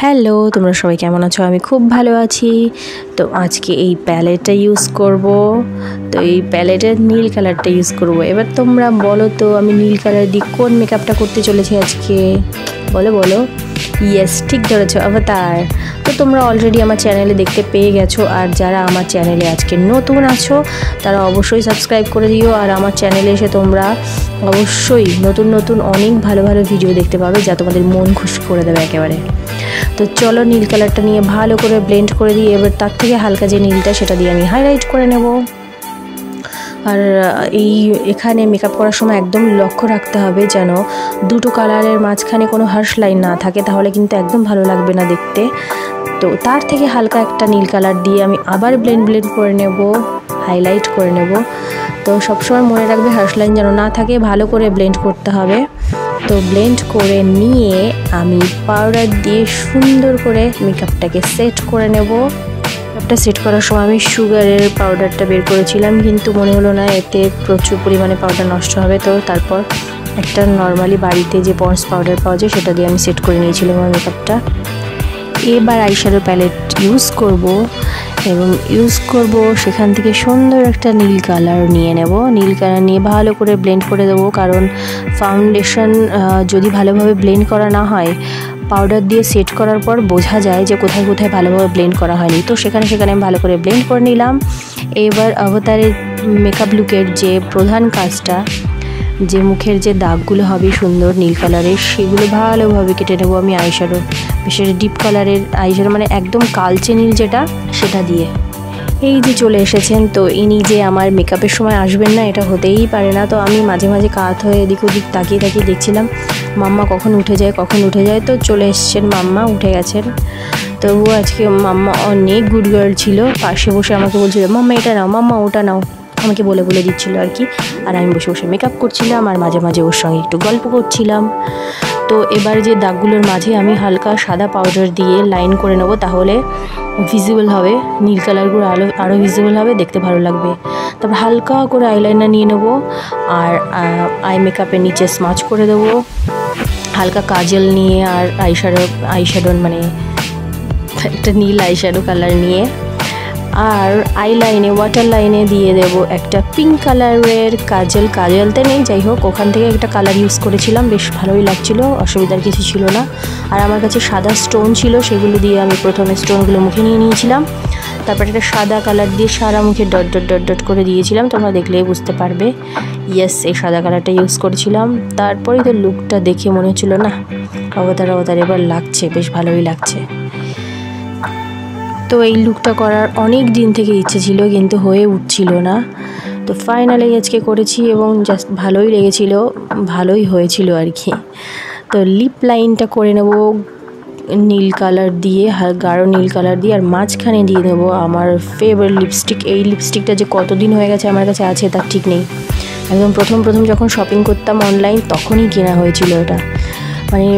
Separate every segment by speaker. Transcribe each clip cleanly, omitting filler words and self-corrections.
Speaker 1: Hello, তোমরা সবাই কেমন আছো? আমি খুব ভালো আছি। তো আজকে এই প্যালেটটা ইউজ করব। তো এই প্যালেটের নীল কালারটা ইউজ করব। এবার তোমরা বলো তো আমি নীল কালার দিয়ে কোন মেকআপটা করতে চলেছি আজকে? বলো বলো। ইয়েস, ঠিক ধরেছো, অবতার। তো তোমরা অলরেডি আমার চ্যানেলে দেখতে পেয়ে গেছো, আর যারা আমার চ্যানেলে আজকে নতুন আছো তারা অবশ্যই সাবস্ক্রাইব করে দিও। আর আমার চ্যানেলে এসে তোমরা অবশ্যই নতুন নতুন অনেক ভালো ভালো ভিডিও দেখতে পাবে, যা তোমাদের মন খুশি করে দেবে একেবারে। তো চলো নীল কালারটা নিয়ে ভালো করে ব্লেন্ড করে দিই। এবার তার থেকে হালকা যে নীলটা সেটা দিয়ে আমি হাইলাইট করে নেব। আর এখানে মেকআপ করার সময় একদম লক্ষ্য রাখতে হবে যেন দুটো কালারের মাঝখানে কোনো হার্শ লাইন না থাকে, তাহলে কিন্তু একদম ভালো লাগবে না দেখতে। তো তার থেকে হালকা একটা নীল কালার দিয়ে আমি আবার ব্লেন্ড করে নেব, হাইলাইট করে নেব। তো সবসময় মনে রাখবে হার্শ লাইন যেন না থাকে, ভালো করে ব্লেন্ড করতে হবে। তো ব্লেন্ড করে নিয়ে আমি পাউডার দিয়ে সুন্দর করে মেকআপটাকে সেট করে নেব। মেকআপটা সেট করার সময় আমি সুগারের পাউডারটা বের করেছিলাম, কিন্তু মনে হলো না এতে প্রচুর পরিমাণে পাউডার নষ্ট হবে। তো তারপর একটা নর্মালি বাড়িতে যে পন্ডস পাউডার পাওয়া যায় সেটা দিয়ে আমি সেট করে নিয়েছিলাম আমার মেকআপটা। এবার আইশ্যাডো প্যালেট ইউজ করব এবং সেখান থেকে সুন্দর একটা নীল কালার নিয়ে নেব। নীল কালার নিয়ে ভালো করে ব্লেন্ড করে দেবো, কারণ ফাউন্ডেশন যদি ভালোভাবে ব্লেন্ড করা না হয়, পাউডার দিয়ে সেট করার পর বোঝা যায় যে কোথায় কোথায় ভালোভাবে ব্লেন্ড করা হয়নি। তো সেখানে আমি ভালো করে ব্লেন্ড করে নিলাম। এবার অবতারের মেকআপ লুকের যে প্রধান কাজটা, যে মুখের যে দাগগুলো হবে সুন্দর নীল কালারের, সেগুলো ভালোভাবে কেটে নেবো আমি আইশ্যাডো, বিশেষ ডিপ কালারের আইশ্যাডো, মানে একদম কালচে নীল যেটা, সেটা দিয়ে। এই যে চলে এসেছেন, তো ইনি যে আমার মেকআপের সময় আসবেন না এটা হতেই পারে না। তো আমি মাঝে মাঝে কাত হয়ে এদিক ওদিক তাকিয়ে দেখছিলাম মাম্মা কখন উঠে যায়। তো চলে এসছেন, মাম্মা উঠে গেছেন। তবুও আজকে মাম্মা অনেক গুড গার্ল ছিল, পাশে বসে আমাকে বলছিল মাম্মা এটা নাও, মাম্মা ওটা নাও, আমাকে বলে দিচ্ছিলো আর কি। আর আমি বসে বসে মেকআপ করছিলাম আর মাঝে মাঝে ওর সঙ্গে একটু গল্প করছিলাম। তো এবার যে দাগগুলোর মাঝে আমি হালকা সাদা পাউডার দিয়ে লাইন করে নেব, তাহলে ভিজিবল হবে, নীল কালারগুলো আরও ভিজিবল হবে, দেখতে ভালো লাগবে। তারপর হালকা করে আইলাইনার নিয়ে নেব আর আই মেকআপের নিচে স্মাচ করে দেবো হালকা কাজল নিয়ে, আর আইশ্যাডো মানে একটা নীল আইশ্যাডো কালার নিয়ে, আর ওয়াটার লাইনে দিয়ে দেব একটা পিঙ্ক কালারের কাজলতে নেই, যাই হোক ওখান থেকে একটা কালার ইউজ করেছিলাম, বেশ ভালোই লাগছিল, অসুবিধার কিছু ছিল না। আর আমার কাছে সাদা স্টোন ছিল, সেগুলো দিয়ে আমি প্রথমে স্টোনগুলো মুখে নিয়ে নিয়েছিলাম, তারপর একটা সাদা কালার দিয়ে সারা মুখে ডট ডট ডট ডট করে দিয়েছিলাম, তোমরা দেখলেই বুঝতে পারবে। ইয়েস, এই সাদা কালারটা ইউজ করেছিলাম। তারপরে তো লুকটা দেখে মনে হচ্ছিল না অবতার এবার লাগছে, বেশ ভালোই লাগছে। তো এই লুকটা করার অনেক দিন থেকে ইচ্ছে ছিল, কিন্তু হয়ে উঠছিল না। তো ফাইনালি আজকে করেছি এবং জাস্ট ভালোই লেগেছিল, ভালোই হয়েছিল আর কি। তো লিপ লাইনটা করে নেব নীল কালার দিয়ে, গাঢ় নীল কালার দিয়ে, আর মাঝখানে দিয়ে দেবো আমার ফেভারিট লিপস্টিক। এই লিপস্টিকটা যে কতদিন হয়ে গেছে আমার কাছে আছে তার ঠিক নেই, একদম প্রথম যখন শপিং করতাম অনলাইন তখনই কেনা হয়েছিল এটা। মানে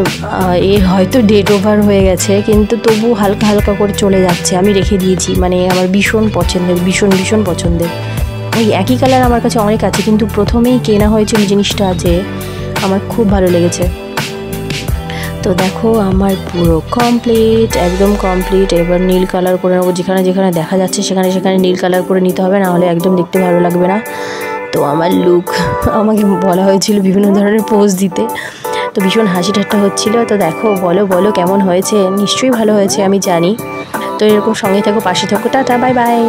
Speaker 1: হয়তো ডেট ওভার হয়ে গেছে, কিন্তু তবু হালকা হালকা করে চলে যাচ্ছে, আমি রেখে দিয়েছি। মানে আমার ভীষণ পছন্দের ওই একই কালার আমার কাছে অনেক আছে, কিন্তু প্রথমেই কেনা হয়েছিল জিনিসটা, যে আমার খুব ভালো লেগেছে। তো দেখো আমার পুরো কমপ্লিট, একদম কমপ্লিট। এবার নীল কালার করে নেবো, যেখানে দেখা যাচ্ছে সেখানে নীল কালার করে নিতে হবে, নাহলে একদম দেখতে ভালো লাগবে না। তো আমার লুক, আমাকে বলা হয়েছিল বিভিন্ন ধরনের পোজ দিতে, তো ভীষণ হাসি ঠাট্টা হচ্ছিলো। তো দেখো, বলো কেমন হয়েছে? নিশ্চয়ই ভালো হয়েছে, আমি জানি। তো এরকম সঙ্গে থাকো, পাশে থাকো, টাটা, বাই বাই।